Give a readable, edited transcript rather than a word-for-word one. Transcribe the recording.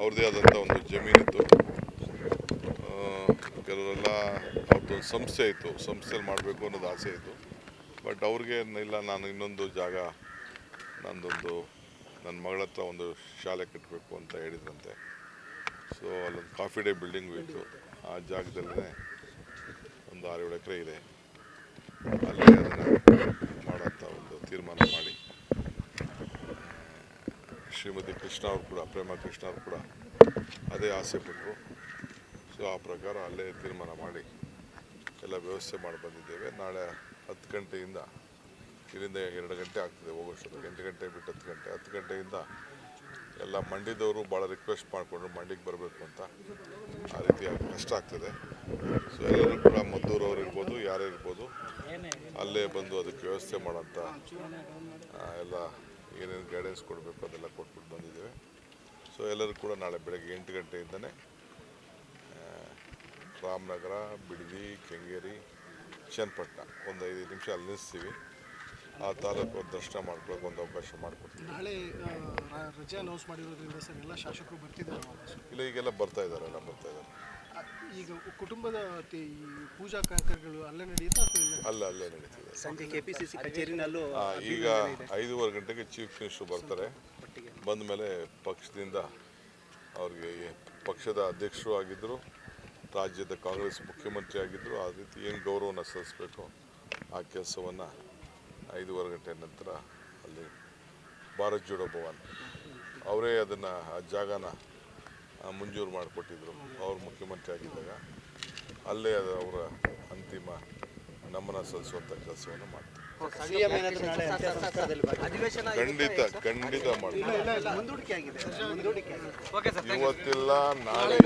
ಅವ್ರದ್ದೇ ಆದಂಥ ಒಂದು ಜಮೀನಿತ್ತು. ಕೆಲವರೆಲ್ಲ ಅವ್ರದ್ದೊಂದು ಸಂಸ್ಥೆ ಇತ್ತು, ಸಂಸ್ಥೆಯಲ್ಲಿ ಮಾಡಬೇಕು ಅನ್ನೋದು ಆಸೆ ಇತ್ತು. ಬಟ್ ಅವ್ರಿಗೆ ಇಲ್ಲ, ನಾನು ಇನ್ನೊಂದು ಜಾಗ ನನ್ನ ಮಗಳ ಹತ್ರ ಒಂದು ಶಾಲೆ ಕಟ್ಟಬೇಕು ಅಂತ ಹೇಳಿದ್ರಂತೆ. ಸೊ ಅಲ್ಲೊಂದು ಕಾಫಿ ಡೇ ಬಿಲ್ಡಿಂಗು ಇತ್ತು. ಆ ಜಾಗದಲ್ಲೇ ಒಂದು 6-7 ಎಕರೆ ಇದೆ. ಅಲ್ಲೇ ಅದನ್ನು ಮಾಡೋಂಥ ಒಂದು ತೀರ್ಮಾನ ಮಾಡಿ ಶ್ರೀಮತಿ ಕೃಷ್ಣ ಅವರು ಕೂಡ, ಪ್ರೇಮ ಕೃಷ್ಣ ಅವರು ಕೂಡ ಅದೇ ಆಸೆ ಪಟ್ಟರು. ಸೊ ಆ ಪ್ರಕಾರ ಅಲ್ಲೇ ತೀರ್ಮಾನ ಮಾಡಿ ಎಲ್ಲ ವ್ಯವಸ್ಥೆ ಮಾಡಿ ಬಂದಿದ್ದೇವೆ. ನಾಳೆ 10 ಗಂಟೆಯಿಂದ, ಇಲ್ಲಿಂದ 2 ಗಂಟೆ ಆಗ್ತದೆ ಹೋಗೋಷ್ಟೊತ್ತಿಗೆ, 8 ಗಂಟೆ ಬಿಟ್ಟು 10 ಗಂಟೆ, 10 ಗಂಟೆಯಿಂದ ಎಲ್ಲ ಮಂಡ್ಯದವರು ಭಾಳ ರಿಕ್ವೆಸ್ಟ್ ಮಾಡಿಕೊಂಡ್ರು ಮಂಡ್ಯಕ್ಕೆ ಬರಬೇಕು ಅಂತ. ಆ ರೀತಿ ಕಷ್ಟ ಆಗ್ತದೆ. ಸೊ ಎಲ್ಲರೂ ಕೂಡ ಮದ್ದೂರವ್ರು ಇರ್ಬೋದು, ಯಾರೇ ಇರ್ಬೋದು, ಅಲ್ಲೇ ಬಂದು ಅದಕ್ಕೆ ವ್ಯವಸ್ಥೆ ಮಾಡೋಂಥ ಎಲ್ಲ ಏನೇನು ಗೈಡೆನ್ಸ್ ಕೊಡಬೇಕು ಅದೆಲ್ಲ ಕೊಟ್ಬಿಟ್ಟು ಬಂದಿದ್ದೇವೆ. ಸೊ ಎಲ್ಲರೂ ಕೂಡ ನಾಳೆ ಬೆಳಗ್ಗೆ 8 ಗಂಟೆಯಿಂದನೇ ರಾಮನಗರ, ಬಿಡದಿ, ಕೆಂಗೇರಿ, ಚನ್ನಪಟ್ಟಣ ಒಂದು 5 ನಿಮಿಷ ಅಲ್ಲಿ ನಿಲ್ಲಿಸ್ತೀವಿ. ಆ ತಾಲೂಕು ದರ್ಶನ ಮಾಡ್ಕೊಳ್ಳೋಕೆ ಒಂದು ಅವಕಾಶ ಮಾಡಿಕೊಡ್ತೀವಿ. ನಾಳೆ ರಜೆ ಅನೌನ್ಸ್ ಮಾಡಿರೋದ್ರಿಂದ ಸರ್ ಎಲ್ಲ ಶಾಸಕರು ಬರ್ತಿದ್ದಾರೆ ವಾಪಸ್? ಇಲ್ಲ, ಈಗೆಲ್ಲ ಬರ್ತಾ ಇದ್ದಾರೆ. ಈಗ ಕುಟುಂಬದ ಈ ಪೂಜಾ ಕಾರ್ಯಗಳು ಅಲ್ಲೇ ನಡೆಯುತ್ತಾ ಅಥವಾ ಅಲ್ಲೇ ನಡೀತಿದೆ. ಸಂಜೆ ಕೆಪಿಸಿಸಿ ಕಚೇರಿನಲ್ಲೂ ಈಗ 5:15 ಗಂಟೆಗೆ ಚೀಫ್ ಮಿನಿಸ್ಟರ್ ಬರ್ತಾರೆ. ಬಂದ ಮೇಲೆ ಪಕ್ಷದಿಂದ ಅವ್ರಿಗೆ, ಪಕ್ಷದ ಅಧ್ಯಕ್ಷರು ಆಗಿದ್ದರು, ರಾಜ್ಯದ ಕಾಂಗ್ರೆಸ್ ಮುಖ್ಯಮಂತ್ರಿ ಆಗಿದ್ದರು, ಆ ರೀತಿ ಏನು ಗೌರವನ ಸಲ್ಲಿಸಬೇಕು ಆ ಕೆಲಸವನ್ನು 5:15 ಗಂಟೆ ನಂತರ ಅಲ್ಲಿ ಭಾರತ್ ಜೋಡೋ ಭವನ್ ಅವರೇ ಅದನ್ನು, ಆ ಜಾಗನ ಮಂಜೂರು ಮಾಡಿಕೊಟ್ಟಿದ್ರು ಅವ್ರು ಮುಖ್ಯಮಂತ್ರಿ ಆಗಿದ್ದಾಗ. ಅಲ್ಲೇ ಅವರ ಅಂತಿಮ ನಮನ ಸಲ್ಲಿಸುವಂಥ ಕೆಲಸವನ್ನು ಮಾಡ್ತಾರೆ. ಖಂಡಿತ ಮಾಡ್ತಾರೆ. ಇವತ್ತಿಲ್ಲ, ನಾಳೆ.